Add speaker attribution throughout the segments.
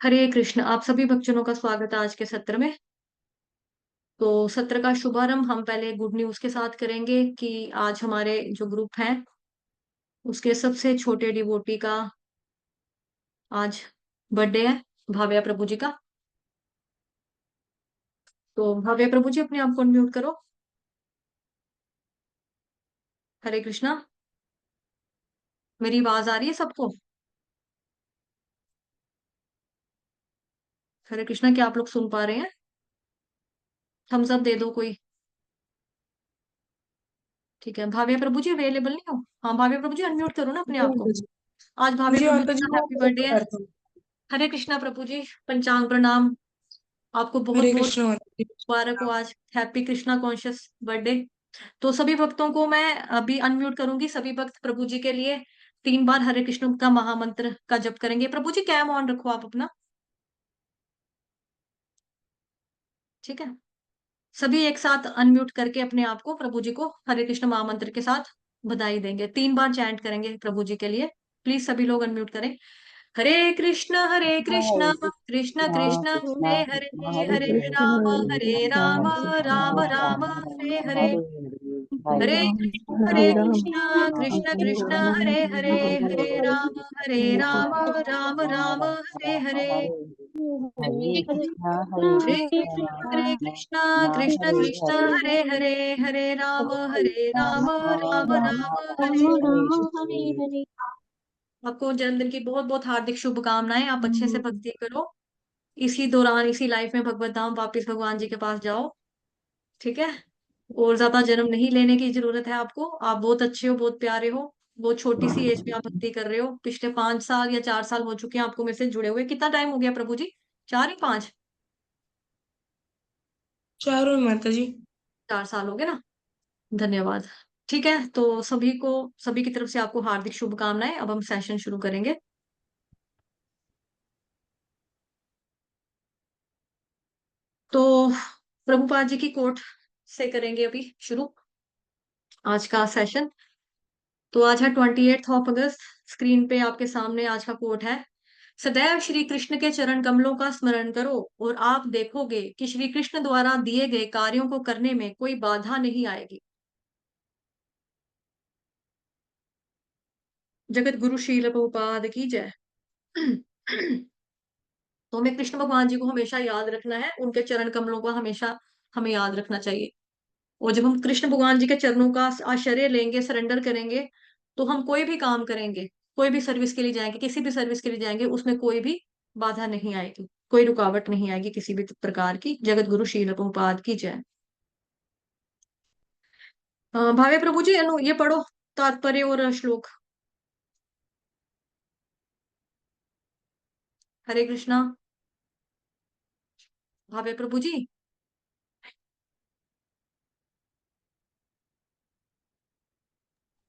Speaker 1: हरे कृष्ण। आप सभी भक्तजनों का स्वागत है आज के सत्र में। तो सत्र का शुभारंभ हम पहले गुड न्यूज के साथ करेंगे कि आज हमारे जो ग्रुप हैं उसके सबसे छोटे डिवोटी का आज बर्थडे है, भाव्या प्रभु जी का। तो भाव्या प्रभु जी अपने आप को अनम्यूट करो। हरे कृष्णा। मेरी आवाज आ रही है सबको? हरे कृष्णा, क्या आप लोग सुन पा रहे हैं? थम्स अप दे दो कोई। ठीक है, भाव्या प्रभु जी अवेलेबल नहीं हो? हाँ भाव्या प्रभु जी अनम्यूट करो ना अपने
Speaker 2: जी
Speaker 1: आप को।
Speaker 2: माता जी।
Speaker 1: आज भाव्या प्रभु
Speaker 2: माता
Speaker 1: जी
Speaker 2: जी
Speaker 1: का
Speaker 2: वो
Speaker 1: हैप्पी बर्थडे है।
Speaker 2: करता हूँ।
Speaker 1: हरे कृष्णा प्रभु जी, पंचांग प्रणाम। आपको बहुत
Speaker 2: हरे
Speaker 1: बहुत
Speaker 2: कृष्ण माता जी।
Speaker 1: मुबारक हो आज हैप्पी कृष्णा कॉन्शियस बर्थडे। तो सभी भक्तों को मैं अभी अनम्यूट करूंगी। सभी भक्त प्रभु जी के लिए 3 बार हरे कृष्ण का महामंत्र का जप करेंगे। प्रभु जी कैम ऑन रखो आप अपना। ठीक है, सभी एक साथ अनम्यूट करके अपने आप को प्रभु जी को हरे कृष्ण महामंत्र के साथ बधाई देंगे। 3 बार चैंट करेंगे प्रभु जी के लिए। प्लीज सभी लोग अनम्यूट करें। हरे कृष्ण कृष्ण कृष्ण
Speaker 3: कृष्णा
Speaker 1: हरे हरे,
Speaker 3: कृष्णा हरे
Speaker 1: हरे
Speaker 3: हरे
Speaker 1: राम राम
Speaker 3: राम
Speaker 1: राम
Speaker 3: राम
Speaker 1: हरे हरे।
Speaker 3: हरे हरे
Speaker 1: हरे
Speaker 3: हरे
Speaker 1: कृष्ण कृष्ण
Speaker 3: कृष्णा
Speaker 1: कृष्ण
Speaker 3: कृष्णा
Speaker 1: हरे हरे,
Speaker 3: कृष्णा
Speaker 1: हरे राम राम राम हरे हरे।
Speaker 3: हरे कृष्णा हरे
Speaker 1: हरे कृष्ण कृष्ण
Speaker 3: हरे
Speaker 1: कृष्ण
Speaker 3: हरे
Speaker 1: हरे हरे, हरे राम राम
Speaker 3: राम
Speaker 1: राम
Speaker 3: राम
Speaker 1: हरे।
Speaker 3: हरे हरे।
Speaker 1: आपको जन्मदिन की बहुत बहुत हार्दिक शुभकामनाएं। आप अच्छे से भक्ति करो। इसी दौरान इसी लाइफ में भगवत धाम वापिस भगवान जी के पास जाओ। ठीक है, और ज्यादा जन्म नहीं लेने की जरूरत है आपको। आप बहुत अच्छे हो, बहुत प्यारे हो। बहुत छोटी सी एज में आप भक्ति कर रहे हो। पिछले 5 साल या 4 साल हो चुके हैं आपको मेरे से जुड़े हुए। कितना टाइम हो गया प्रभु जी? 4 ही 5?
Speaker 2: चारों माता जी।
Speaker 1: 4 साल हो गए ना। धन्यवाद। ठीक है, तो सभी को, सभी की तरफ से आपको हार्दिक शुभकामनाएं। अब हम सेशन शुरू करेंगे। तो प्रभुपाद जी की कोट से करेंगे अभी शुरू आज का सेशन। तो आज है 28 अगस्त। स्क्रीन पे आपके सामने आज का कोट है। सदैव श्री कृष्ण के चरण कमलों का स्मरण करो और आप देखोगे कि श्री कृष्ण द्वारा दिए गए कार्यों को करने में कोई बाधा नहीं आएगी। जगत गुरु श्रील प्रभुपाद की जय। तो हमें कृष्ण भगवान जी को हमेशा याद रखना है। उनके चरण कमलों को हमेशा हमें याद रखना चाहिए। और जब हम कृष्ण भगवान जी के चरणों का आश्रय लेंगे, सरेंडर करेंगे, तो हम कोई भी काम करेंगे, कोई भी सर्विस के लिए जाएंगे, किसी भी सर्विस के लिए जाएंगे, उसमें कोई भी बाधा नहीं आएगी, कोई रुकावट नहीं आएगी किसी भी प्रकार की। जगत गुरु श्रील प्रभुपाद की जय। भावे प्रभु जी अनु ये पढ़ो तात्पर्य और श्लोक। हरे कृष्णा। भावे प्रभु जी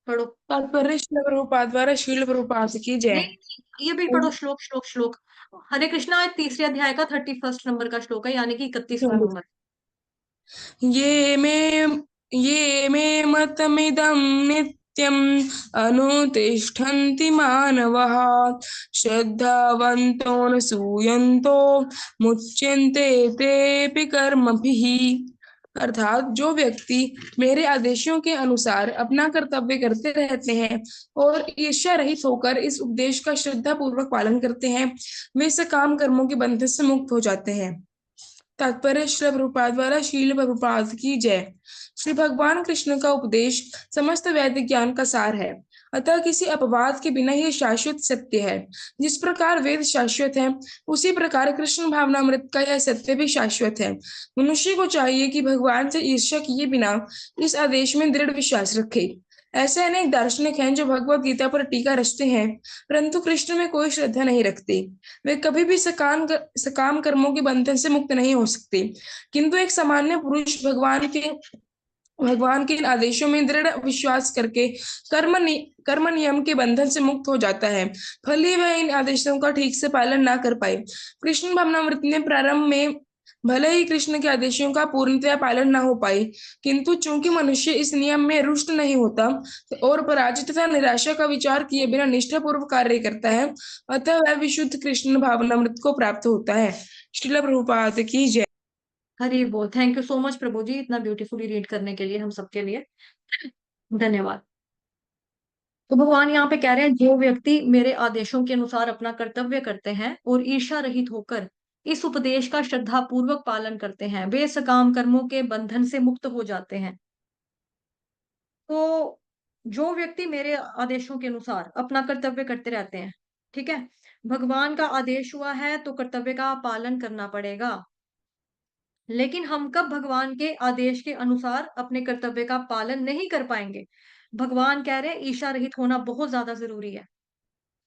Speaker 1: पढ़ो।
Speaker 2: तात्पर्य श्रील प्रभुपाद द्वारा श्रील प्रभुपाद की
Speaker 1: नहीं
Speaker 2: जय।
Speaker 1: नहीं, ये भी पढ़ो श्लोक श्लोक श्लोक। हरे कृष्णा आज तीसरे अध्याय का 31 नंबर का श्लोक है, यानी कि 31वां नंबर।
Speaker 2: ये मे मतमिदं नित्यम् अनुतिष्ठन्ति मानवः श्रद्धावन्तो न सूयन्तो मुच्यन्ते तेऽपि कर्मभिः। अर्थात जो व्यक्ति मेरे आदेशों के अनुसार अपना कर्तव्य करते रहते हैं और ईर्ष्या रहित होकर इस उपदेश का श्रद्धा पूर्वक पालन करते हैं, वे सकाम कर्मों के बंधन से मुक्त हो जाते हैं। तात्पर्य श्री प्रभुपाद द्वारा शील प्रभुपाद की जय। श्री भगवान कृष्ण का उपदेश समस्त वैदिक ज्ञान का सार है, अतः किसी अपवाद के बिना यह शाश्वत सत्य है। जिस प्रकार वेद शाश्वत है, उसी प्रकार कृष्ण भावनामृत का यह सत्य भी शाश्वत है। मनुष्य को चाहिए कि भगवान से ईर्ष्या किए बिना इस आदेश में दृढ़ विश्वास रखे। ऐसे अनेक दार्शनिक हैं जो भगवत गीता पर टीका रचते हैं, परंतु कृष्ण में कोई श्रद्धा नहीं रखते। वे कभी भी सकाम कर्मों के बंधन से मुक्त नहीं हो सकते, किंतु एक सामान्य पुरुष भगवान के इन आदेशों में दृढ़ विश्वास करके कर्म नियम के बंधन से मुक्त हो जाता है। भले ही वह इन आदेशों का ठीक से पालन ना कर पाए। कृष्ण भावनामृत ने प्रारंभ में भले ही कृष्ण के आदेशों का पूर्णतया पालन न हो पाए, किंतु चूंकि मनुष्य इस नियम में रुष्ट नहीं होता और पराजित तथा निराशा का विचार किए बिना निष्ठापूर्वक कार्य करता है, अतः वह विशुद्ध कृष्ण भावनामृत को प्राप्त होता है। श्रील प्रभुपाद की जय।
Speaker 1: हरि बोल। थैंक यू सो मच प्रभु जी, इतना ब्यूटीफुली रीड करने के लिए हम सबके लिए धन्यवाद। तो भगवान यहाँ पे कह रहे हैं, जो व्यक्ति मेरे आदेशों के अनुसार अपना कर्तव्य करते हैं और ईर्ष्या रहित होकर इस उपदेश का श्रद्धा पूर्वक पालन करते हैं, वे सकाम कर्मों के बंधन से मुक्त हो जाते हैं। तो जो व्यक्ति मेरे आदेशों के अनुसार अपना कर्तव्य करते रहते हैं, ठीक है, भगवान का आदेश हुआ है तो कर्तव्य का पालन करना पड़ेगा। लेकिन हम कब भगवान के आदेश के अनुसार अपने कर्तव्य का पालन नहीं कर पाएंगे? भगवान कह रहे हैं ईर्ष्या रहित होना बहुत ज्यादा जरूरी है।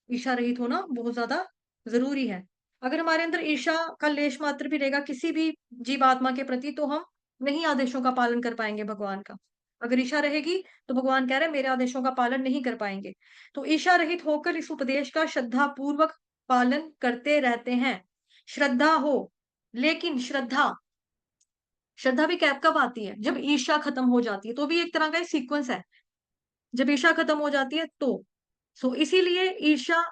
Speaker 1: ईर्ष्या रहित होना बहुत ज्यादा जरूरी है। अगर हमारे अंदर ईर्ष्या का लेश मात्र भी रहेगा किसी भी जीवात्मा के प्रति, तो हम नहीं आदेशों का पालन कर पाएंगे भगवान का। अगर ईर्ष्या रहेगी तो भगवान कह रहे हैं मेरे आदेशों का पालन नहीं कर पाएंगे। तो ईर्ष्या रहित होकर इस उपदेश का श्रद्धा पूर्वक पालन करते रहते हैं। श्रद्धा हो, लेकिन श्रद्धा श्रद्धा भी कब कब आती है? जब ईर्ष्या खत्म हो जाती है, तो भी एक तरह का सीक्वेंस है। जब ईर्ष्या खत्म हो जाती है तो सो इसीलिए ईर्ष्या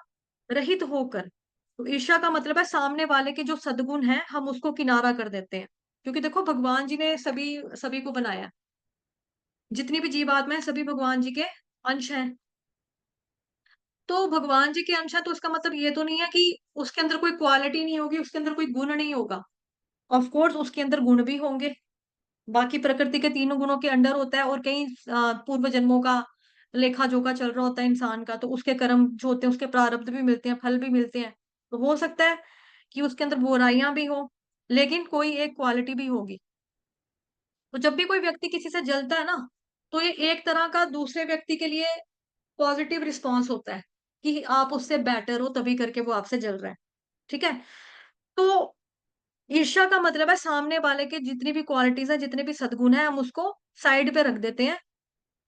Speaker 1: रहित होकर, तो ईर्ष्या का मतलब है सामने वाले के जो सद्गुण है हम उसको किनारा कर देते हैं। क्योंकि देखो भगवान जी ने सभी सभी को बनाया, जितनी भी जीवात्मा है सभी भगवान जी के अंश हैं। तो भगवान जी के अंश है तो इसका मतलब ये तो नहीं है कि उसके अंदर कोई क्वालिटी नहीं होगी, उसके अंदर कोई गुण नहीं होगा। ऑफ कोर्स उसके अंदर गुण भी होंगे। बाकी प्रकृति के तीनों गुणों के अंडर होता है, और कई पूर्व जन्मों का लेखा जोखा चल रहा होता है इंसान का, तो उसके कर्म जो होते हैं उसके प्रारब्ध भी मिलते हैं, फल भी मिलते हैं। तो हो सकता है कि उसके अंदर बुराइयां भी हो, लेकिन कोई एक क्वालिटी भी होगी। तो जब भी कोई व्यक्ति किसी से जलता है ना, तो ये एक तरह का दूसरे व्यक्ति के लिए पॉजिटिव रिस्पॉन्स होता है कि आप उससे बेटर हो, तभी करके वो आपसे जल रहा है। ठीक है। तो ईर्ष्या का मतलब है सामने वाले के जितनी भी क्वालिटीज है, जितने भी सद्गुण है, हम उसको साइड पे रख देते हैं।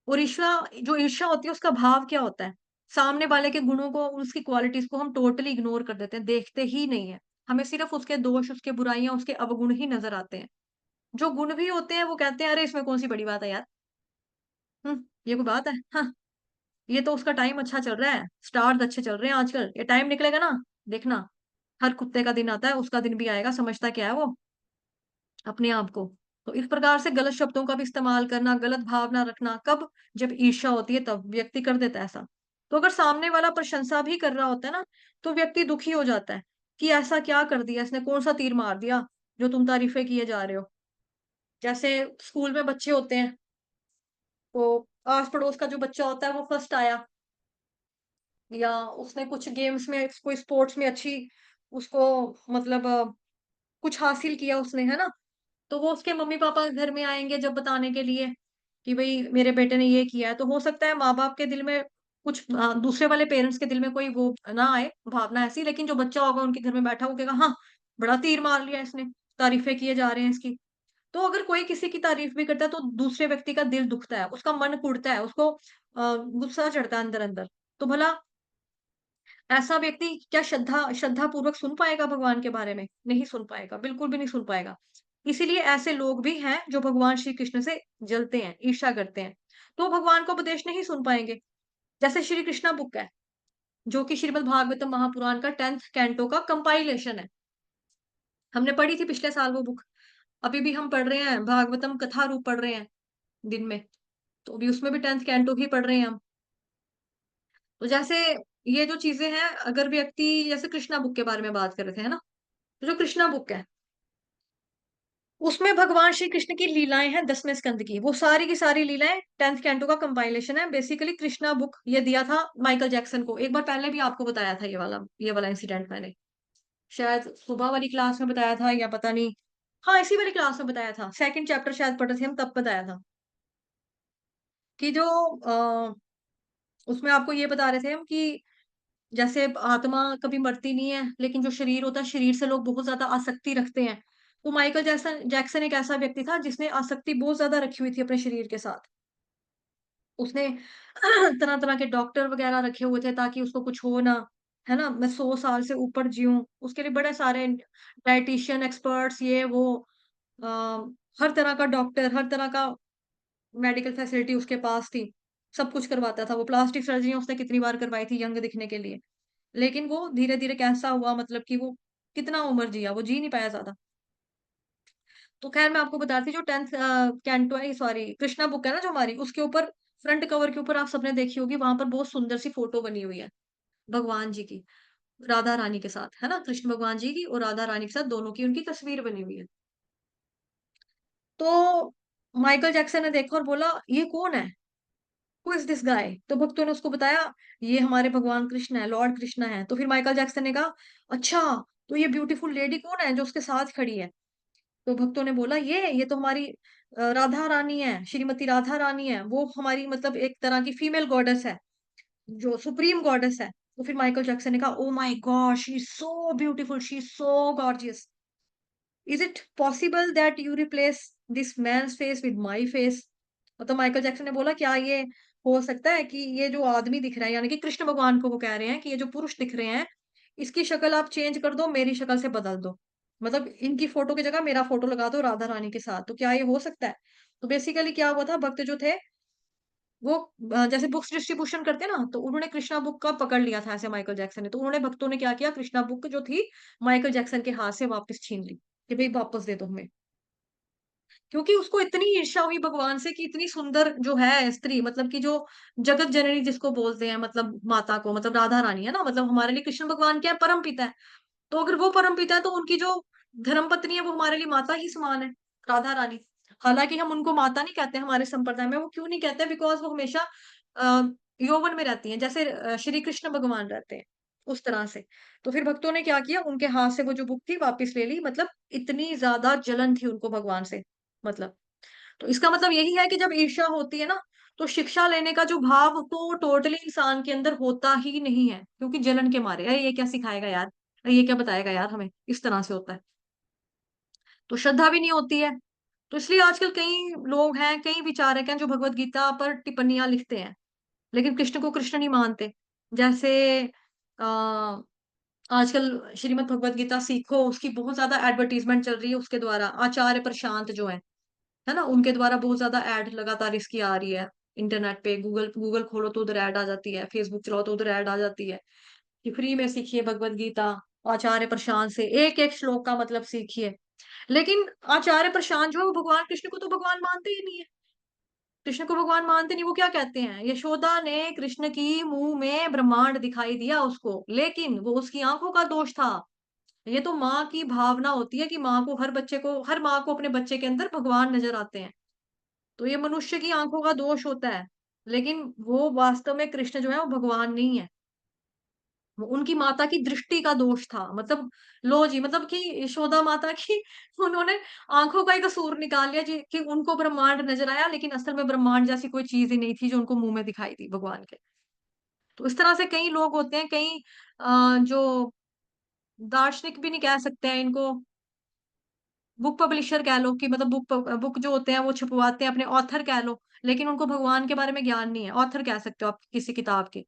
Speaker 1: और जो ईर्ष्या होती है उसका भाव क्या होता है? सामने वाले के गुणों को, उसकी क्वालिटीज को हम टोटली इग्नोर कर देते हैं, देखते ही नहीं है। हमें सिर्फ उसके दोष, उसके बुराइयां, उसके अवगुण ही नजर आते हैं। जो गुण भी होते हैं वो कहते हैं अरे इसमें कौन सी बड़ी बात है यार, ये कोई बात है, हाँ, ये तो उसका टाइम अच्छा चल रहा है, स्टार्स अच्छे चल रहे हैं आजकल, ये टाइम निकलेगा ना, देखना, हर कुत्ते का दिन आता है, उसका दिन भी आएगा। समझता क्या है वो अपने आप को? तो इस प्रकार से गलत शब्दों का भी इस्तेमाल करना, गलत भावना रखना, कब? जब ईर्ष्या होती है तब व्यक्ति कर देता है ऐसा। तो अगर सामने वाला प्रशंसा भी कर रहा होता है ना, तो व्यक्ति दुखी हो जाता है कि ऐसा क्या कर दिया इसने, कौन सा तीर मार दिया जो तुम तारीफें किए जा रहे हो। जैसे स्कूल में बच्चे होते हैं, तो आस पड़ोस का जो बच्चा होता है वो फर्स्ट आया, या उसने कुछ गेम्स में, कोई स्पोर्ट्स में अच्छी, उसको मतलब कुछ हासिल किया उसने, है ना, तो वो उसके मम्मी पापा घर में आएंगे जब बताने के लिए कि भाई मेरे बेटे ने ये किया है। तो हो सकता है माँ बाप के दिल में कुछ, दूसरे वाले पेरेंट्स के दिल में कोई वो ना आए भावना ऐसी, लेकिन जो बच्चा होगा उनके घर में बैठा वो कहेगा हाँ, बड़ा तीर मार लिया इसने, तारीफें किए जा रहे हैं इसकी। तो अगर कोई किसी की तारीफ भी करता है तो दूसरे व्यक्ति का दिल दुखता है, उसका मन कुड़ता है, उसको गुस्सा चढ़ता है अंदर अंदर। तो भला ऐसा व्यक्ति क्या श्रद्धा पूर्वक सुन पाएगा भगवान के बारे में? नहीं सुन पाएगा, बिल्कुल भी नहीं सुन पाएगा। इसीलिए ऐसे लोग भी हैं जो भगवान श्री कृष्ण से जलते हैं, ईर्ष्या करते हैं, तो भगवान का उपदेश नहीं सुन पाएंगे। जैसे श्री कृष्णा बुक है, जो कि श्रीमद् भागवतम महापुराण का 10th कैंटो का कंपाइलेशन है। हमने पढ़ी थी पिछले साल वो बुक, अभी भी हम पढ़ रहे हैं, भागवतम कथा रूप पढ़ रहे हैं दिन में, तो अभी उसमें भी 10th कैंटो ही पढ़ रहे हैं हम। तो जैसे ये जो चीजें हैं, अगर व्यक्ति, जैसे कृष्णा बुक के बारे में बात कर रहे थे, है ना, तो जो कृष्णा बुक है उसमें भगवान श्री कृष्ण की लीलाएं हैं 10वें स्कंद की, वो सारी की सारी लीलाएं 10th कैंटो का कंपाइलेशन है। बेसिकली कृष्णा बुक ये दिया था माइकल जैक्सन को, एक बार पहले भी आपको बताया था ये वाला इंसिडेंट मैंने, शायद सुबह वाली क्लास में बताया था या पता नहीं, हाँ इसी वाली क्लास में बताया था, सेकंड चैप्टर शायद पढ़े थे हम, तब बताया था कि जो उसमें आपको ये बता रहे थे हम कि जैसे आत्मा कभी मरती नहीं है, लेकिन जो शरीर होता है, शरीर से लोग बहुत ज्यादा आसक्ति रखते हैं। तो माइकल जैक्सन जैक्सन एक ऐसा व्यक्ति था जिसने आसक्ति बहुत ज्यादा रखी हुई थी अपने शरीर के साथ। उसने तरह तरह के डॉक्टर वगैरह रखे हुए थे ताकि उसको कुछ हो ना, है ना, मैं 100 साल से ऊपर जीऊं, उसके लिए बड़े सारे डाइटिशियन एक्सपर्ट्स, ये वो, आ, हर तरह का डॉक्टर, हर तरह का मेडिकल फैसिलिटी उसके पास थी, सब कुछ करवाता था वो। प्लास्टिक सर्जरी उसने कितनी बार करवाई थी यंग दिखने के लिए, लेकिन वो धीरे धीरे कैसा हुआ, मतलब कि वो कितना उम्र जिया, वो जी नहीं पाया ज्यादा। तो खैर मैं आपको बता रही थी, जो 10th कैंटो है, सॉरी कृष्णा बुक है ना जो हमारी, उसके ऊपर फ्रंट कवर के ऊपर आप सबने देखी होगी, वहां पर बहुत सुंदर सी फोटो बनी हुई है भगवान जी की, राधा रानी के साथ, है ना, कृष्ण भगवान जी की और राधा रानी के साथ दोनों की उनकी तस्वीर बनी हुई है। तो माइकल जैक्सन ने देखा और बोला ये कौन है, हु इज दिस गाय। तो भक्तों ने उसको बताया ये हमारे भगवान कृष्ण है, लॉर्ड कृष्ण है। तो फिर माइकल जैक्सन ने कहा अच्छा, तो ये ब्यूटीफुल लेडी कौन है जो उसके साथ खड़ी है। तो भक्तों ने बोला ये तो हमारी राधा रानी है, श्रीमती राधा रानी है, वो हमारी मतलब एक तरह की फीमेल गॉडेस है, जो सुप्रीम गॉडेस है। तो फिर माइकल जैक्सन ने कहा oh my God, she is so beautiful, she is so gorgeous, is it possible that you replace this man's face with my face. मतलब माइकल जैक्सन ने बोला क्या ये हो सकता है कि ये जो आदमी दिख रहा है, यानी कि कृष्ण भगवान को वो कह रहे हैं कि ये जो पुरुष दिख रहे हैं, इसकी शक्ल आप चेंज कर दो, मेरी शक्ल से बदल दो, मतलब इनकी फोटो की जगह मेरा फोटो लगा दो राधा रानी के साथ, तो क्या ये हो सकता है। तो बेसिकली क्या हुआ था, भक्त जो थे वो जैसे बुक्स डिस्ट्रीब्यूशन करते हैं ना, तो उन्होंने कृष्णा बुक का पकड़ लिया था ऐसे माइकल जैक्सन ने, तो उन्होंने भक्तों ने क्या किया, कृष्णा बुक जो थी माइकल जैक्सन के हाथ से वापस छीन ली कि भाई वापस दे दो हमें। क्योंकि उसको इतनी ईर्ष्या हुई भगवान से कि इतनी सुंदर जो है स्त्री, मतलब कि जो जगत जननी जिसको बोलते हैं, मतलब माता को, मतलब राधा रानी है ना, मतलब हमारे लिए कृष्ण भगवान क्या है, परम पिता है। तो अगर वो परम पिता है तो उनकी जो धर्म पत्नी है वो हमारे लिए माता ही समान है, राधा रानी। हालांकि हम उनको माता नहीं कहते हमारे संप्रदाय में, वो क्यों नहीं कहते, बिकॉज वो हमेशा अ, यौवन में रहती हैं, जैसे श्री कृष्ण भगवान रहते हैं उस तरह से। तो फिर भक्तों ने क्या किया, उनके हाथ से वो जो बुक थी वापस ले ली, मतलब इतनी ज्यादा जलन थी उनको भगवान से, मतलब। तो इसका मतलब यही है कि जब ईर्ष्या होती है ना, तो शिक्षा लेने का जो भाव तो टोटली इंसान के अंदर होता ही नहीं है, क्योंकि जलन के मारे, अरे ये क्या सिखाएगा यार, अरे ये क्या बताएगा यार हमें, इस तरह से होता है। तो श्रद्धा भी नहीं होती है। तो इसलिए आजकल कई लोग हैं, कई विचारक हैं जो भगवत गीता पर टिप्पणियां लिखते हैं, लेकिन कृष्ण को कृष्ण नहीं मानते। जैसे आ, आजकल श्रीमद् भगवत गीता सीखो, उसकी बहुत ज्यादा एडवर्टीजमेंट चल रही है उसके द्वारा, आचार्य प्रशांत जो है ना, उनके द्वारा बहुत ज्यादा एड लगातार इसकी आ रही है। इंटरनेट पे गूगल गूगल खोलो तो उधर ऐड आ जाती है, फेसबुक चलाओ तो उधर ऐड आ जाती है कि फ्री में सीखिए भगवत गीता आचार्य प्रशांत से, एक एक श्लोक का मतलब सीखिए। लेकिन आचार्य प्रशांत जो है वो भगवान कृष्ण को तो भगवान मानते ही नहीं है, कृष्ण को भगवान मानते नहीं। वो क्या कहते हैं, यशोदा ने कृष्ण की मुंह में ब्रह्मांड दिखाई दिया उसको, लेकिन वो उसकी आंखों का दोष था। ये तो माँ की भावना होती है कि माँ को, हर बच्चे को, हर माँ को अपने बच्चे के अंदर भगवान नजर आते हैं, तो ये मनुष्य की आंखों का दोष होता है। लेकिन वो वास्तव में कृष्ण जो है वो भगवान नहीं है, वो उनकी माता की दृष्टि का दोष था, मतलब लो जी, मतलब कि यशोदा माता की उन्होंने आंखों का ही कसूर निकाल लिया जी, कि उनको ब्रह्मांड नजर आया, लेकिन असल में ब्रह्मांड जैसी कोई चीज ही नहीं थी जो उनको मुंह में दिखाई दी भगवान के। तो इस तरह से कई लोग होते हैं, कई जो दार्शनिक भी नहीं कह सकते हैं इनको, बुक पब्लिशर कह लो, कि मतलब बुक जो होते हैं वो छपवाते हैं, अपने ऑथर कह लो, लेकिन उनको भगवान के बारे में ज्ञान नहीं है, ऑथर कह सकते हो आप किसी किताब के।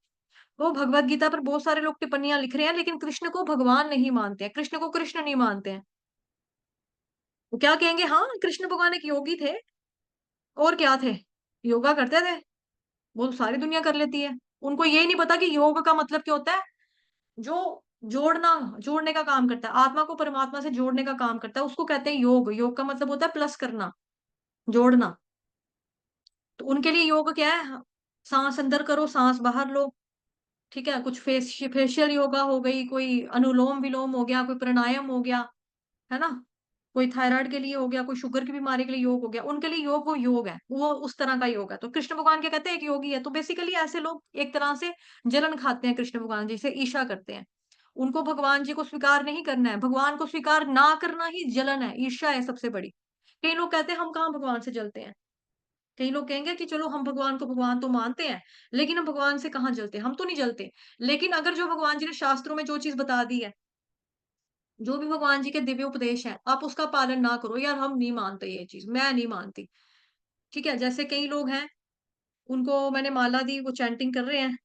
Speaker 1: वो भगवत गीता पर बहुत सारे लोग टिप्पणियां लिख रहे हैं, लेकिन कृष्ण को भगवान नहीं मानते हैं, कृष्ण को कृष्ण नहीं मानते हैं। वो क्या कहेंगे, हाँ कृष्ण भगवान एक योगी थे, और क्या थे, योगा करते थे, वो तो सारी दुनिया कर लेती है। उनको ये नहीं पता कि योग का मतलब क्या होता है, जो जोड़ना, जोड़ने का काम करता है, आत्मा को परमात्मा से जोड़ने का काम करता है, उसको कहते हैं योग। योग का मतलब होता है प्लस करना, जोड़ना। तो उनके लिए योग क्या है, सांस अंदर करो सांस बाहर लो, ठीक है, कुछ फेशियल योगा हो गई, कोई अनुलोम विलोम हो गया, कोई प्राणायाम हो गया, है ना, कोई थायराइड के लिए हो गया, कोई शुगर की बीमारी के लिए योग हो गया, उनके लिए योग वो योग है, वो उस तरह का योग है। तो कृष्ण भगवान क्या कहते हैं, एक योगी है। तो बेसिकली ऐसे लोग एक तरह से जलन खाते हैं कृष्ण भगवान जी से, ईर्ष्या करते हैं। उनको भगवान जी को स्वीकार नहीं करना है, भगवान को स्वीकार ना करना ही जलन है, ईर्ष्या है सबसे बड़ी। कई लोग कहते हैं हम कहाँ भगवान से जलते हैं, कई लोग कहेंगे कि चलो हम भगवान को भगवान तो मानते हैं, लेकिन हम भगवान से कहाँ जलते, हम तो नहीं जलते। लेकिन अगर जो भगवान जी ने शास्त्रों में जो चीज बता दी है, जो भी भगवान जी के दिव्य उपदेश है, आप उसका पालन ना करो, यार हम नहीं मानते ये चीज, मैं नहीं मानती, ठीक है। जैसे कई लोग हैं, उनको मैंने माला दी, वो चैंटिंग कर रहे हैं,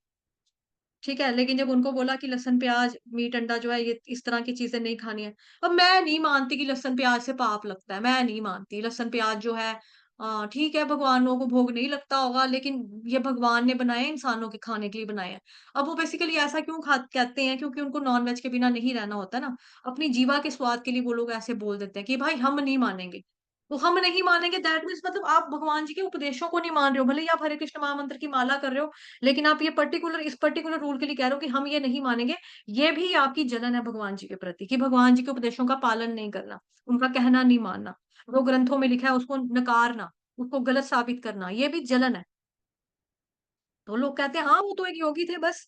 Speaker 1: ठीक है, लेकिन जब उनको बोला कि लहसुन प्याज मीट अंडा जो है ये इस तरह की चीजें नहीं खानी है। अब मैं नहीं मानती कि लहसुन प्याज से पाप लगता है, मैं नहीं मानती लहसुन प्याज जो है ठीक है, भगवानों को भोग नहीं लगता होगा, लेकिन ये भगवान ने बनाए, इंसानों के खाने के लिए बनाए हैं। अब वो बेसिकली ऐसा क्यों खा कहते हैं, क्योंकि उनको नॉन वेज के बिना नहीं रहना होता ना। अपनी जीवा के स्वाद के लिए वो लोग ऐसे बोल देते हैं कि भाई हम नहीं मानेंगे। तो हम नहीं मानेंगे दैट मीन्स मतलब आप भगवान जी के उपदेशों को नहीं मान रहे हो, भले ही आप हरे कृष्ण महामंत्र की माला कर रहे हो, लेकिन आप ये इस पर्टिकुलर रूल के लिए कह रहे हो कि हम ये नहीं मानेंगे। ये भी आपकी जलन है भगवान जी के प्रति, कि भगवान जी के उपदेशों का पालन नहीं करना, उनका कहना नहीं मानना, जो ग्रंथों में लिखा है उसको नकारना, उसको गलत साबित करना, ये भी जलन है। तो लोग कहते हैं हाँ वो तो एक योगी थे बस।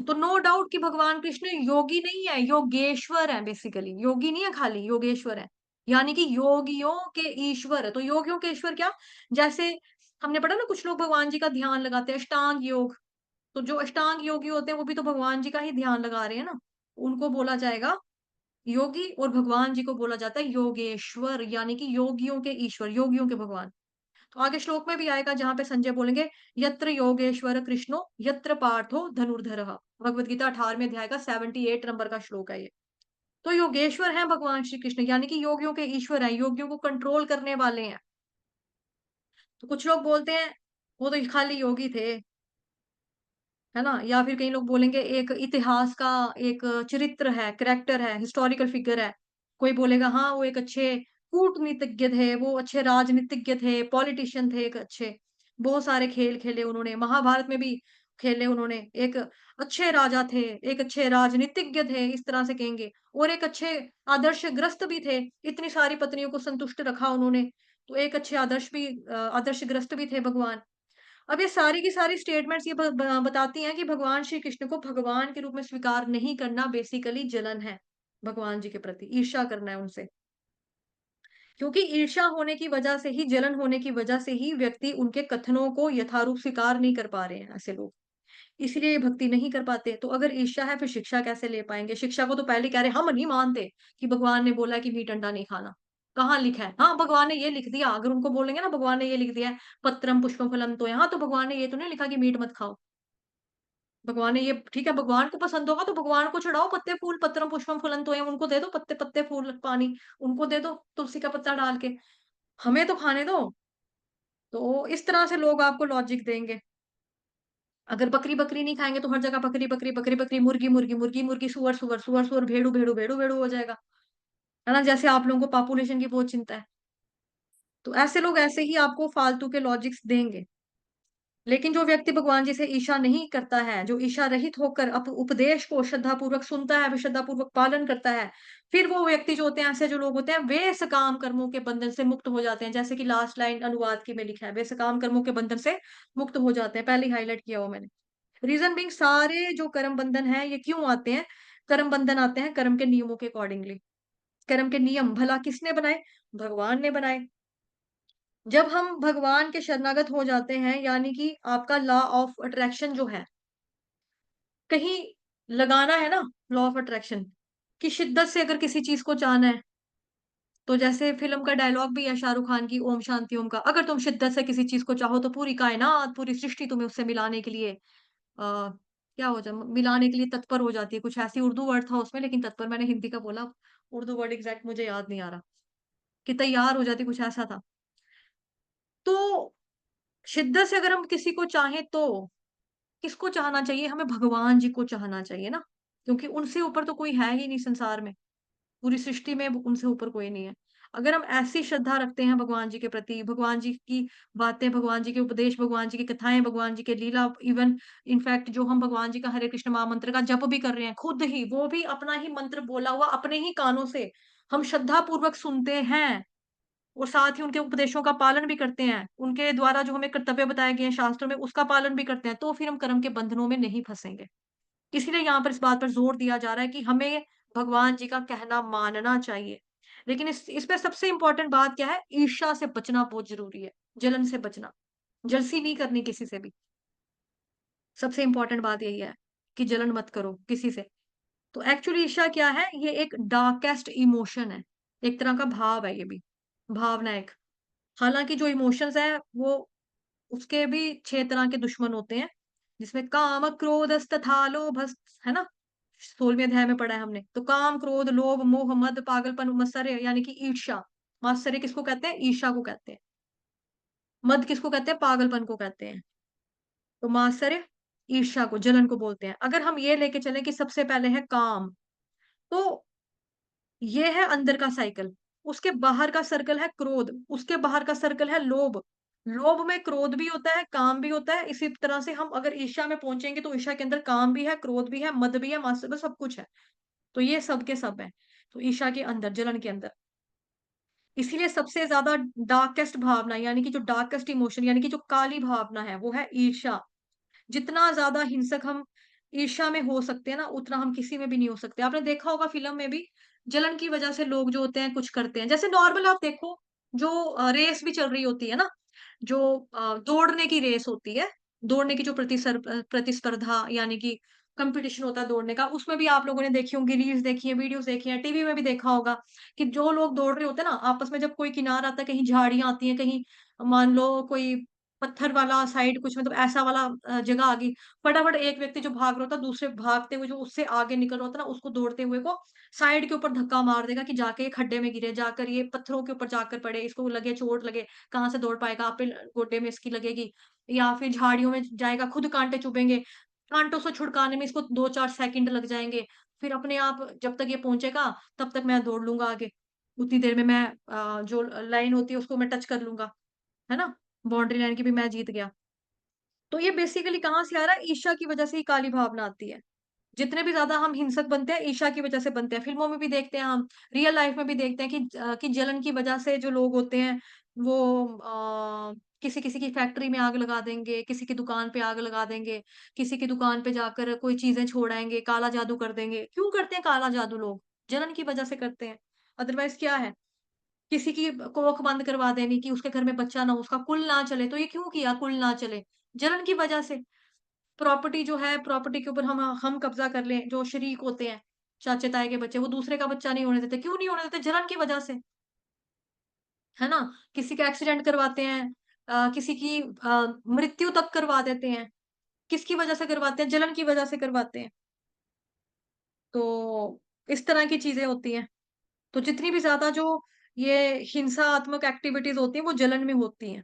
Speaker 1: तो नो डाउट कि भगवान कृष्ण योगी नहीं है, योगेश्वर है, बेसिकली योगी नहीं है, खाली योगेश्वर है। यानी कि योगियों के ईश्वर है। तो योगियों के ईश्वर क्या, जैसे हमने पढ़ा ना, कुछ लोग भगवान जी का ध्यान लगाते हैं, अष्टांग योग। तो जो अष्टांग योगी होते हैं वो भी तो भगवान जी का ही ध्यान लगा रहे हैं ना, उनको बोला जाएगा योगी। और भगवान जी को बोला जाता है योगेश्वर, यानी कि योगियों के ईश्वर, योगियों के भगवान। तो आगे श्लोक में भी आएगा जहां पे संजय बोलेंगे यत्र योगेश्वर कृष्णो यत्र पार्थो धनुर्धरः। भगवत गीता 18वें अध्याय का 78 नंबर का श्लोक है ये। तो योगेश्वर है भगवान श्री कृष्ण, यानी कि योगियों के ईश्वर हैं, योगियों को कंट्रोल करने वाले हैं। तो कुछ लोग बोलते हैं वो तो खाली योगी थे, है ना, या फिर कई लोग बोलेंगे एक इतिहास का एक चरित्र है, करेक्टर है, हिस्टोरिकल फिगर है। कोई बोलेगा हाँ वो एक अच्छे कूटनीतिज्ञ थे, वो अच्छे राजनीतिज्ञ थे, पॉलिटिशियन थे, एक अच्छे, बहुत सारे खेल खेले उन्होंने, महाभारत में भी खेले उन्होंने, एक अच्छे राजा थे, एक अच्छे राजनीतिज्ञ थे, इस तरह से कहेंगे। और एक अच्छे आदर्शग्रस्त भी थे, इतनी सारी पत्नियों को संतुष्ट रखा उन्होंने, तो एक अच्छे आदर्शग्रस्त भी थे भगवान। अब ये सारी की सारी स्टेटमेंट्स ये बताती हैं कि भगवान श्री कृष्ण को भगवान के रूप में स्वीकार नहीं करना बेसिकली जलन है भगवान जी के प्रति, ईर्ष्या करना है उनसे। क्योंकि ईर्ष्या होने की वजह से ही, जलन होने की वजह से ही व्यक्ति उनके कथनों को यथारूप स्वीकार नहीं कर पा रहे हैं, ऐसे लोग इसलिए ये भक्ति नहीं कर पाते। तो अगर ईर्ष्या है फिर शिक्षा कैसे ले पाएंगे? शिक्षा को तो पहले कह रहे हम नहीं मानते कि भगवान ने बोला कि मीट अंडा नहीं खाना। कहाँ लिखा है? हाँ भगवान ने ये लिख दिया, अगर उनको बोलेंगे ना भगवान ने ये लिख दिया है पत्रम पुष्पम फलम तो यहाँ, तो भगवान ने ये तो नहीं लिखा कि मीट मत खाओ। भगवान ने ये ठीक है, भगवान को पसंद होगा तो भगवान को चढ़ाओ पत्ते फूल, पत्रम पुष्पम फलन तो उनको दे दो, पत्ते पत्ते फूल पानी उनको दे दो, तुलसी का पत्ता डाल के, हमें तो खाने दो। तो इस तरह से लोग आपको लॉजिक देंगे। अगर बकरी बकरी नहीं खाएंगे तो हर जगह बकरी बकरी बकरी बकरी, मुर्गी मुर्गी मुर्गी मुर्गी, सुअर सुअर सुअर सुअर, भेड़ू भेड़ू भेड़ू भेड़ू हो जाएगा, है ना, जैसे आप लोगों को पॉपुलेशन की बहुत चिंता है। तो ऐसे लोग ऐसे ही आपको फालतू के लॉजिक्स देंगे। लेकिन जो व्यक्ति भगवान जी से ईर्ष्या नहीं करता है, जो ईर्ष्या रहित होकर उपदेश को श्रद्धा पूर्वक सुनता है, श्रद्धा पूर्वक पालन करता है, फिर वो व्यक्ति जो होते हैं, ऐसे जो लोग होते हैं, वे सकाम कर्मों के बंधन से मुक्त हो जाते हैं। जैसे कि लास्ट लाइन अनुवाद की में लिखा है, वे सकाम कर्मों के बंधन से मुक्त हो जाते हैं, पहले हाईलाइट किया हुआ मैंने। रीजन बिंग सारे जो कर्म बंधन है ये क्यों आते हैं? कर्म बंधन आते हैं कर्म के नियमों के अकॉर्डिंगली। कर्म के नियम भला किसने बनाए? भगवान ने बनाए। जब हम भगवान के शरणागत हो जाते हैं, यानी कि आपका लॉ ऑफ अट्रैक्शन जो है, कहीं लगाना है ना, लॉ ऑफ अट्रैक्शन की शिद्दत से अगर किसी चीज को चाहना है, तो जैसे फिल्म का डायलॉग भी है शाहरुख खान की ओम शांति ओम का, अगर तुम शिद्दत से किसी चीज को चाहो तो पूरी कायनात पूरी सृष्टि तुम्हें उससे मिलाने के लिए क्या हो जाए, मिलाने के लिए तत्पर हो जाती है, कुछ ऐसी उर्दू वर्ड था उसमें, लेकिन तत्पर मैंने हिंदी का बोला, उर्दू वर्ड एग्जैक्ट मुझे याद नहीं आ रहा, कि तैयार हो जाती, कुछ ऐसा था। तो शिद्दत से अगर हम किसी को चाहें तो किसको चाहना चाहिए? हमें भगवान जी को चाहना चाहिए ना, क्योंकि उनसे ऊपर तो कोई है ही नहीं संसार में, पूरी सृष्टि में उनसे ऊपर कोई नहीं है। अगर हम ऐसी श्रद्धा रखते हैं भगवान जी के प्रति, भगवान जी की बातें, भगवान जी के उपदेश, भगवान जी की कथाएं, भगवान जी के लीला, इवन इनफैक्ट जो हम भगवान जी का हरे कृष्ण महामंत्र का जप भी कर रहे हैं, खुद ही वो भी अपना ही मंत्र बोला हुआ अपने ही कानों से हम श्रद्धा पूर्वक सुनते हैं, और साथ ही उनके उपदेशों का पालन भी करते हैं, उनके द्वारा जो हमें कर्तव्य बताए गए हैं शास्त्रों में उसका पालन भी करते हैं, तो फिर हम कर्म के बंधनों में नहीं फंसेंगे। इसीलिए यहाँ पर इस बात पर जोर दिया जा रहा है कि हमें भगवान जी का कहना मानना चाहिए। लेकिन इस पे सबसे इंपॉर्टेंट बात क्या है? ईर्ष्या से बचना बहुत जरूरी है, जलन से बचना, जलसी नहीं करनी किसी से भी। सबसे इंपॉर्टेंट बात यही है कि जलन मत करो किसी से। तो एक्चुअली ईर्ष्या क्या है? ये एक डार्केस्ट इमोशन है, एक तरह का भाव है, ये भी भावना एक। हालांकि जो इमोशंस है वो उसके भी 6 तरह के दुश्मन होते हैं। जिसमें काम क्रोध तथा लोभ, है ना, 16वें अध्याय में पढ़ा है हमने। तो काम क्रोध लोभ मोह मद पागलपन मत्सर्य यानी कि ईर्ष्या। मात्सर्य किसको कहते हैं? ईर्ष्या को कहते हैं। मद किसको कहते हैं? पागलपन को कहते हैं। तो मात्सर्य ईर्ष्या को, जलन को बोलते हैं। अगर हम ये लेके चले कि सबसे पहले है काम, तो ये है अंदर का साइकिल। उसके बाहर का सर्कल है क्रोध, उसके बाहर का सर्कल है लोभ। लोभ में क्रोध भी होता है, काम भी होता है। इसी तरह से हम अगर ईर्ष्या में पहुंचेंगे तो ईर्ष्या के अंदर काम भी है, क्रोध भी है, मद भी है, मात्सर्य, सब कुछ है। तो ये सब के सब है। तो ईर्ष्या के अंदर, जलन के अंदर, इसीलिए सबसे ज्यादा डार्केस्ट भावना यानी कि जो डार्केस्ट इमोशन यानी कि जो काली भावना है वो है ईर्ष्या। जितना ज्यादा हिंसक हम ईर्ष्या में हो सकते हैं ना, उतना हम किसी में भी नहीं हो सकते। आपने देखा होगा फिल्म में भी, जलन की वजह से लोग जो होते हैं कुछ करते हैं। जैसे नॉर्मल आप देखो, जो रेस भी चल रही होती है ना, जो दौड़ने की रेस होती है, दौड़ने की जो प्रतिस्पर्धा यानी कि कंपटीशन होता है दौड़ने का, उसमें भी आप लोगों ने देखी होंगी, रील्स देखी है, वीडियोस देखी है, टीवी में भी देखा होगा कि जो लोग दौड़ रहे होते हैं ना, आपस में जब कोई किनारा आता है, कहीं झाड़ियां आती हैं, कहीं मान लो कोई पत्थर वाला साइड कुछ मतलब ऐसा वाला जगह आ गई, फटाफट एक व्यक्ति जो भाग रहा होता है, दूसरे भागते हुए जो उससे आगे निकल रहा होता है ना, उसको दौड़ते हुए को साइड के ऊपर धक्का मार देगा कि जाके ये खड्डे में गिरे, जाकर ये पत्थरों के ऊपर जाकर पड़े, इसको लगे चोट लगे, कहाँ से दौड़ पाएगा, आप पे गोड्डे में इसकी लगेगी, या फिर झाड़ियों में जाएगा, खुद कांटे चुभेंगे, कांटों से छुड़काने में इसको 2-4 सेकंड लग जाएंगे, फिर अपने आप जब तक ये पहुंचेगा तब तक मैं दौड़ लूंगा आगे, उतनी देर में मैं जो लाइन होती है उसको मैं टच कर लूंगा, है ना, बाउंड्री लाइन की भी मैं जीत गया। तो ये बेसिकली कहाँ से आ रहा है? ईर्ष्या की वजह से ही काली भावना आती है। जितने भी ज्यादा हम हिंसक बनते हैं, ईर्ष्या की वजह से बनते हैं। फिल्मों में भी देखते हैं हम, रियल लाइफ में भी देखते हैं कि जलन की वजह से जो लोग होते हैं वो किसी किसी की फैक्ट्री में आग लगा देंगे, किसी की दुकान पे आग लगा देंगे, किसी की दुकान पे जाकर कोई चीजें छोड़ आएंगे, काला जादू कर देंगे। क्यों करते हैं काला जादू लोग? जलन की वजह से करते हैं। अदरवाइज क्या है? किसी की कोख बंद करवा देनी कि उसके घर में बच्चा ना हो, उसका कुल ना चले, तो ये क्यों किया कुल ना चले? जलन की वजह से। प्रॉपर्टी जो है, प्रॉपर्टी के ऊपर हम कब्जा कर लें, जो शरीक होते हैं, चाचे ताए के बच्चे, वो दूसरे का बच्चा नहीं होने देते। क्यों नहीं होने देते? जलन की वजह से, है ना। किसी का एक्सीडेंट करवाते हैं, किसी की मृत्यु तक करवा देते हैं। किसकी वजह से करवाते हैं? जलन की वजह से करवाते हैं। तो इस तरह की चीजें होती हैं। तो जितनी भी ज्यादा जो ये हिंसात्मक एक्टिविटीज होती हैं वो जलन में होती हैं।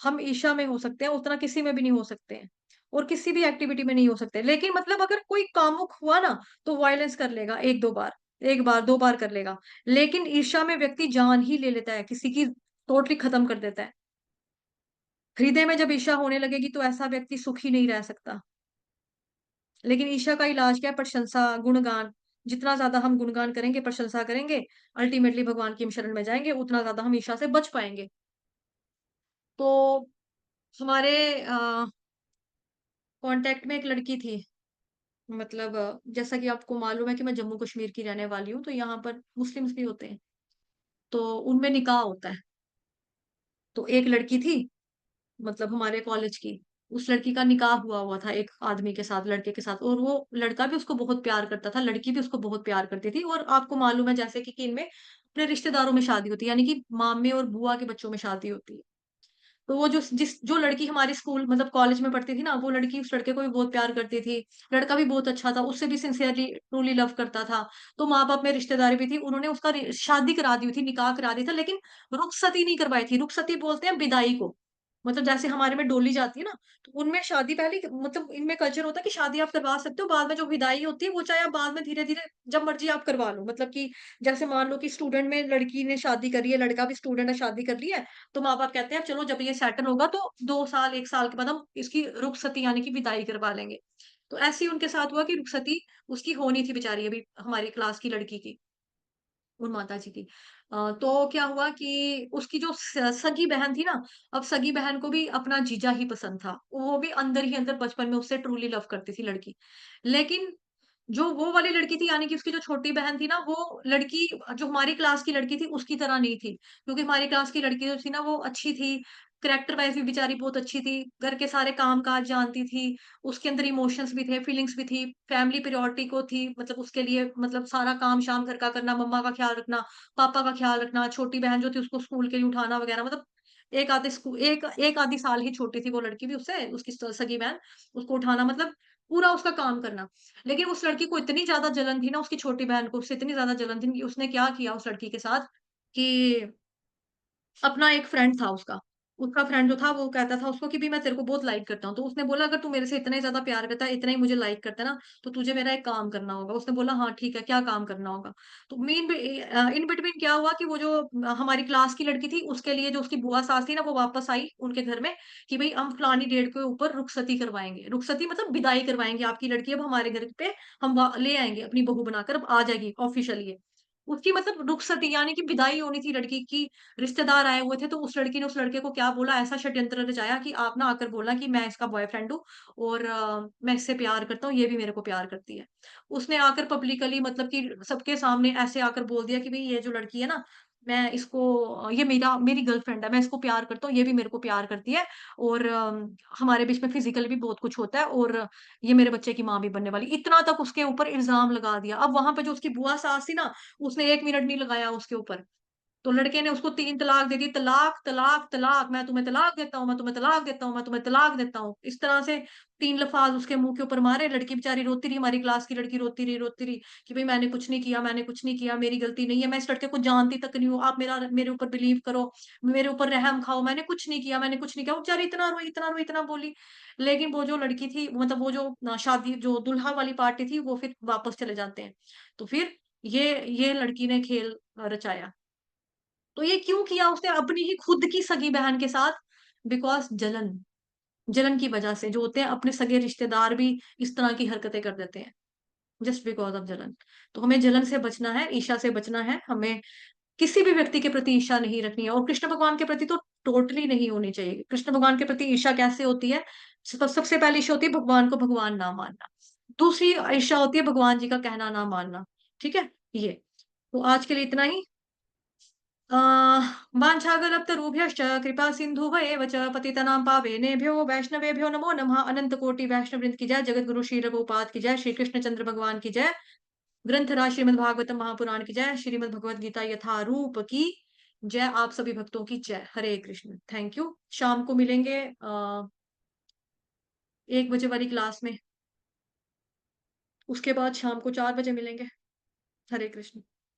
Speaker 1: हम ईर्ष्या में हो सकते हैं, उतना किसी में भी नहीं हो सकते हैं, और किसी भी एक्टिविटी में नहीं हो सकते। लेकिन मतलब अगर कोई कामुक हुआ ना, तो वायलेंस कर लेगा, 1-2 बार, 1 बार 2 बार कर लेगा। लेकिन ईर्ष्या में व्यक्ति जान ही ले लेता है, किसी की टोटली खत्म कर देता है। हृदय में जब ईर्ष्या होने लगेगी तो ऐसा व्यक्ति सुखी नहीं रह सकता। लेकिन ईर्ष्या का इलाज क्या है? प्रशंसा, गुणगान। जितना ज्यादा हम गुणगान करेंगे, प्रशंसा करेंगे, अल्टीमेटली भगवान की हम शरण में जाएंगे, उतना ज्यादा हम ईर्ष्या से बच पाएंगे। तो हमारे कांटेक्ट में एक लड़की थी, मतलब जैसा कि आपको मालूम है कि मैं जम्मू कश्मीर की रहने वाली हूँ, तो यहाँ पर मुस्लिम्स भी होते हैं, तो उनमें निकाह होता है। तो एक लड़की थी, मतलब हमारे कॉलेज की, उस लड़की का निकाह हुआ हुआ था एक आदमी के साथ, लड़के के साथ, और वो लड़का भी उसको बहुत प्यार करता था, लड़की भी उसको बहुत प्यार करती थी। और आपको मालूम है जैसे कि इनमें अपने रिश्तेदारों में शादी होती है, यानी कि मामे और बुआ के बच्चों में शादी होती है। तो वो जो लड़की हमारे स्कूल मतलब कॉलेज में पढ़ती थी ना, वो लड़की उस लड़के को भी बहुत प्यार करती थी। लड़का भी बहुत अच्छा था, उससे भी सिंसियरली ट्रूली लव करता था। तो माँ बाप में रिश्तेदारी भी थी, उन्होंने उसका शादी करा दी थी, निकाह करा दिया था, लेकिन रुखसती नहीं करवाई थी। रुखसती बोलते हैं विदाई को, मतलब जैसे हमारे में डोली जाती है ना, तो उनमें शादी पहले, मतलब इनमें कल्चर होता है कि शादी आप करवा सकते हो, बाद में जो विदाई होती है वो चाहे आप बाद में धीरे धीरे जब मर्जी आप करवा लो। मतलब कि जैसे मान लो कि स्टूडेंट में लड़की ने शादी करी है, लड़का भी स्टूडेंट है, शादी कर ली है, तो माँ बाप कहते हैं चलो जब ये सेटल होगा तो 2 साल 1 साल के बाद हम इसकी रुखसती यानी कि विदाई करवा लेंगे। तो ऐसे ही उनके साथ हुआ कि रुखसती उसकी होनी थी बेचारी, अभी हमारी क्लास की लड़की की, उन माता जी की। तो क्या हुआ कि उसकी जो सगी बहन थी ना, अब सगी बहन को भी अपना जीजा ही पसंद था, वो भी अंदर ही अंदर बचपन में उससे ट्रूली लव करती थी लड़की। लेकिन जो वो वाली लड़की थी यानी कि उसकी जो छोटी बहन थी ना, वो लड़की जो हमारी क्लास की लड़की थी उसकी तरह नहीं थी, क्योंकि हमारी क्लास की लड़की जो थी ना वो अच्छी थी, कैरेक्टर वाइज भी बेचारी बहुत अच्छी थी, घर के सारे काम काज जानती थी, उसके अंदर इमोशंस भी थे, फीलिंग्स भी थी, फैमिली प्रायोरिटी को थी, मतलब उसके लिए मतलब सारा काम शाम घर का करना, मम्मा का ख्याल रखना, पापा का ख्याल रखना, छोटी बहन जो थी उसको स्कूल के लिए उठाना वगैरह, मतलब एक आधी साल ही छोटी थी वो लड़की भी उससे, उसकी सगी बहन। उसको उठाना मतलब पूरा उसका काम करना। लेकिन उस लड़की को इतनी ज्यादा जलन थी ना उसकी छोटी बहन को, उससे इतनी ज्यादा जलन थी कि उसने क्या किया उस लड़की के साथ कि अपना एक फ्रेंड था उसका, उसका फ्रेंड जो था वो कहता था उसको कि भी मैं तेरे को बहुत लाइक करता हूँ। तो उसने बोला अगर तू मेरे से इतना ही ज्यादा प्यार करता है, इतना ही मुझे लाइक करता है ना, तो तुझे मेरा एक काम करना होगा। उसने बोला हाँ ठीक है, क्या काम करना होगा। तो मेन इन बिटवीन क्या हुआ कि वो जो हमारी क्लास की लड़की थी उसके लिए जो उसकी बुआ सास थी ना, वो वापस आई उनके घर में कि भाई हम फलानी डेट के ऊपर रुखसती करवाएंगे। रुखसती मतलब विदाई करवाएंगे, आपकी लड़की अब हमारे घर पे हम ले आएंगे अपनी बहू बनाकर, अब आ जाएगी ऑफिशियली। उसकी मतलब रुखसती यानी कि विदाई होनी थी लड़की की। रिश्तेदार आए हुए थे, तो उस लड़की ने उस लड़के को क्या बोला, ऐसा षड्यंत्र रचाया कि आप ना आकर बोलना कि मैं इसका बॉयफ्रेंड हूँ और मैं इससे प्यार करता हूँ, ये भी मेरे को प्यार करती है। उसने आकर पब्लिकली मतलब कि सबके सामने ऐसे आकर बोल दिया कि भाई ये जो लड़की है ना, मैं इसको ये मेरी गर्लफ्रेंड है, मैं इसको प्यार करता हूँ, ये भी मेरे को प्यार करती है और हमारे बीच में फिजिकली भी बहुत कुछ होता है और ये मेरे बच्चे की माँ भी बनने वाली। इतना तक उसके ऊपर इल्जाम लगा दिया। अब वहां पे जो उसकी बुआ सास थी ना, उसने 1 मिनट नहीं लगाया उसके ऊपर। तो लड़के ने उसको 3 तलाक दे दी। तलाक तलाक तलाक, मैं तुम्हें तलाक देता हूँ, मैं तुम्हें तलाक देता हूँ, मैं तुम्हें तलाक देता हूँ, इस तरह से 3 लफ्ज उसके मुंह के ऊपर मारे। लड़की बेचारी रोती रही, हमारी क्लास की लड़की रोती रही कि भाई मैंने कुछ नहीं किया, मैंने कुछ नहीं किया, मेरी गलती नहीं है, मैं इस लड़के को जानती तक नहीं हूँ, आप मेरे ऊपर बिलीव करो, मेरे ऊपर रहम खाओ, मैंने कुछ नहीं किया, मैंने कुछ नहीं किया। वो बेचारी इतना रोई इतना बोली। लेकिन वो जो लड़की थी मतलब वो जो शादी जो दुल्हा वाली पार्टी थी, वो फिर वापस चले जाते हैं। तो फिर ये लड़की ने खेल रचाया। तो ये क्यों किया उसने अपनी ही खुद की सगी बहन के साथ? बिकॉज जलन। जलन की वजह से जो होते हैं अपने सगे रिश्तेदार भी इस तरह की हरकतें कर देते हैं, जस्ट बिकॉज ऑफ जलन। तो हमें जलन से बचना है, ईर्ष्या से बचना है, हमें किसी भी व्यक्ति के प्रति ईर्ष्या नहीं रखनी है। और कृष्ण भगवान के प्रति तो टोटली नहीं होनी चाहिए। कृष्ण भगवान के प्रति ईर्ष्या कैसे होती है? सबसे पहली ईर्ष्या होती है भगवान को भगवान ना मानना। दूसरी ईर्ष्या होती है भगवान जी का कहना ना मानना। ठीक है, ये। तो आज के लिए इतना ही। वाञ्छाकल्पतरुभ्यश्च कृपा सिन्धुभयेव च पतितनां पावनेभ्यो वैष्णवेभ्यो नमो नमः। अनंत कोटि वैष्णव वृंद की जय। जगत गुरु श्री रघुपाद की जय। श्री कृष्ण चंद्र भगवान की जय। ग्रंथराज श्रीमद् भागवतम महापुराण की जय। श्रीमद् भगवद गीता यथारूप की जय। आप सभी भक्तों की जय। हरे कृष्ण। Thank you. शाम को मिलेंगे 1 बजे वाली क्लास में। उसके बाद शाम को 4 बजे मिलेंगे। हरे कृष्ण।